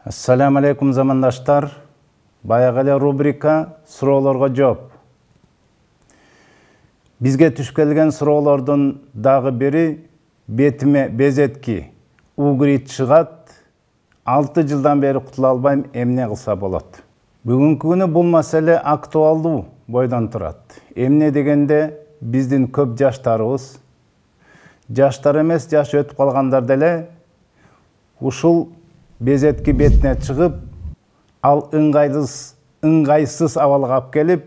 Assalamu alaikum замандаштар. Баягы эле рубрика суроолорго жооп. Бизге түшкөлгөн суроолордун дагы бири бетиме безетки, угрит чыгат, 6 жылдан бери кутула албайм, эмне кылса болот. Бүгүнкү күнү бул маселе актуалдуу бойдон турат. Эмне дегенде биздин көп жаштарыбыз, жаштар эмес, жаш өтүп калгандар деле ушул безетки бетине чыгып, ал ыңгайсыз абалга алып келип,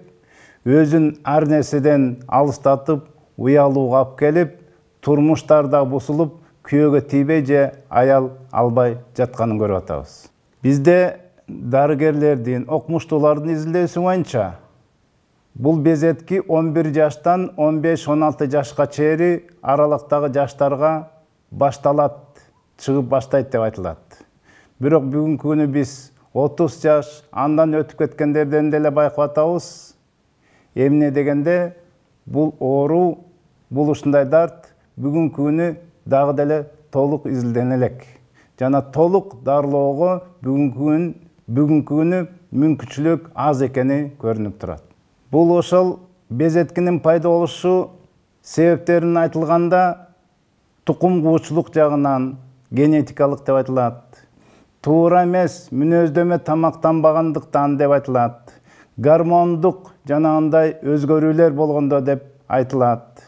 өзүн ар нерседен алыстатып, уялууга алып келип, турмуштарда бусулуп, күйөөгө тийбей же аял албай жатканын көрүп атабыз. Бизде дарыгерлердин, окумуштуулардын изилдөөсү боюнча бул безетки 11 жаштан 15-16 жашка чейин аралыктагы жаштарга башталат, чыгып баштайт деп айтылат. Бирок бүгүнкү күнү биз 30 жаш, андан өтүп кеткендерден деле байкап атабыз. Эмне дегенде бул оору, бул ушундай дарт бүгүнкү күнү дагы деле толук изилдене элек. Жана толук дарылоого бүгүнкү күнү мүмкүнчүлүк аз экени көрүнүп турат. Бул ошол безеткинин пайда болушу себептерин айтылганда тукум куучулук жагынан генетикалык деп айтылат. Туура эмес мүнөздөмө тамактанбагандыктан деп айтылат. Гормондук жанагындай өзгөрүүлөр болгондо деп айтылат.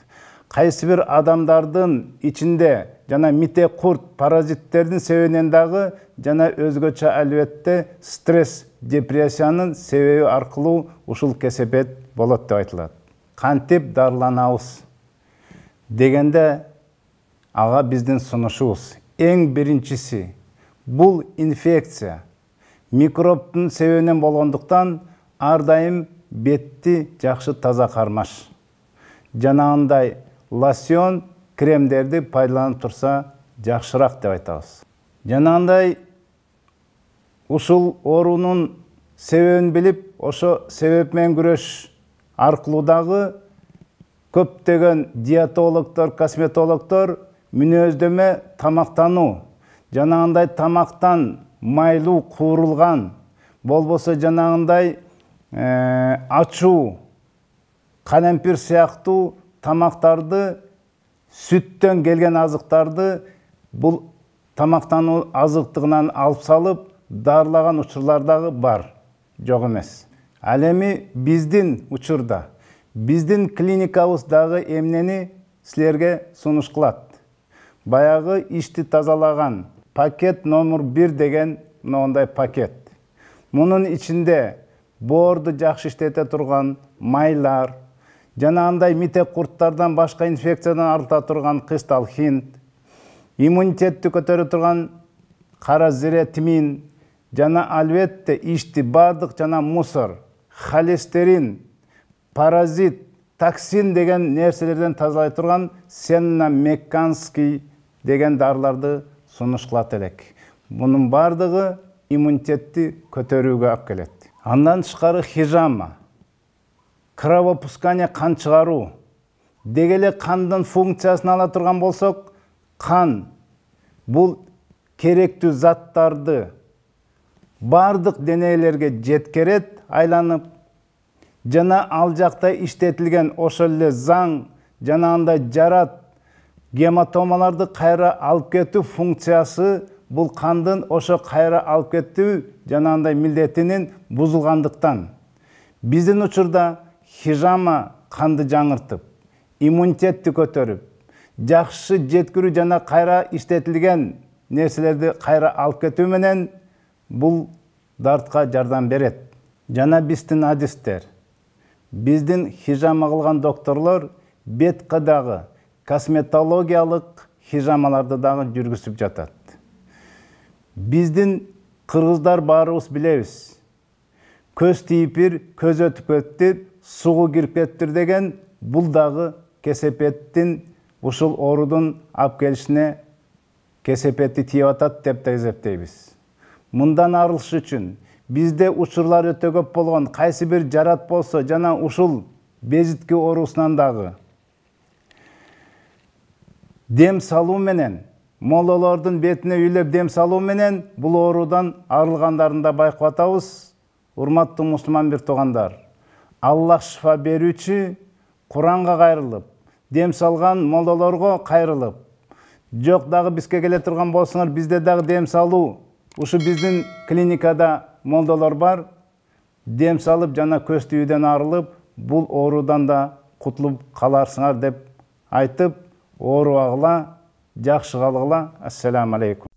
Кайсы бир адамдардын ичинде жана мите курт паразиттердин себебинен дагы жана өзгөчө албетте стресс, депрессиянын себеби аркылуу ушул кесепет болот деп айтылат. Кантип дарыланабыз дегенде ага биздин сунушубуз эң биринчиси бул инфекция микробтун себебинен болгондуктан ар дайым бетти жакшы таза кармаш, жанагындай лосьон, кремдерди пайдаланып турса жакшыраак деп айтабыз. Жанагындай ушул оорунун себебин билип, ошо себеп менен күрөш аркылуу дагы көптөгөн диетологдор, косметологдор мүнөздөмө тамактануу, жанагындай тамактан майлуу куурулган, болбосо жанагындай ачуу, канемпир сыяктуу тамактарды, сүттөн келген азыктарды бул тамактануу азыктыгынан алып салып, дарылаган учурлар дагы бар, жок эмес. Ал эми биздин учурда, биздин клиникабыз дагы эмнени силерге сунуш кылат. Баягы ичти тазалаган пакет номер 1 деген мындай пакет. Мунун ичинде боорду жакшы иштете турган майлар, жанагындай мите курттардан башка инфекциядан арылта турган кристалл хинт, иммунитетти көтөрө турган кара зиретмин, жана албетте ичти бардык жана мусор, холестерин, паразит, токсин деген нерселерден тазалай турган сенномеканский деген дарыларды сунуш кылат элек. Мунун бардыгы иммунитетти көтөрүүгө алып келет. Андан тышкары хижама, кровопускание, кан чыгаруу. Дегеле кандын функциясын ала турган болсок, кан бул керектүү заттарды бардык денелерге жеткерет, айланып, жана ал жакта иштетилген ошол эле заң жанагындай жарат гематомаларды кайра алып кетүү функциясы бул кандын ошо кайра алып кетүү жанагындай милдетинин бузулгандыктан. Биздин учурда хижама канды жаңыртып, иммунитетти көтөрүп, жакшы жеткирүү жана кайра иштетилген нерселерди кайра алып кетүү менен бул дартка жардам берет. Жана биздин адистер, биздин хижама кылган докторлор бетке дагы косметологиялык хижамаларды дагы жүргүзүп жатат. Биздин кыргыздар баарыбыз билебиз. Көз тийипир, көз өтүп кеттир, сугу кирип кеттир деген бул дагы кесепеттин ушул оорудун алып келишине кесепети тийип атат деп да эсептейбиз. Мындан арылыш үчүн бизде учурлар өтө көп болгон, кайсы бир жарат болсо жана ушул безитки оорусунан дагы дем салуу менен моллолордун бетине үйлөп дем салуу менен бул оорудан арылгандарын да байкап атабыз. Урматтуу мусулман бир туугандар, Аллах шифа берүүчү, Куранга кайрылып, дем салган моллолорго кайрылып, жок дагы бизге келе турган болсоңор, бизде дагы дем салуу, ушу биздин клиникада молдолор бар. Дем салып жана көз тийүүдөн арылып, бул оорудан да кутулуп каларсыңар деп айтып, оорубагыла, жакшы калгыла. Ассаламу алейкум.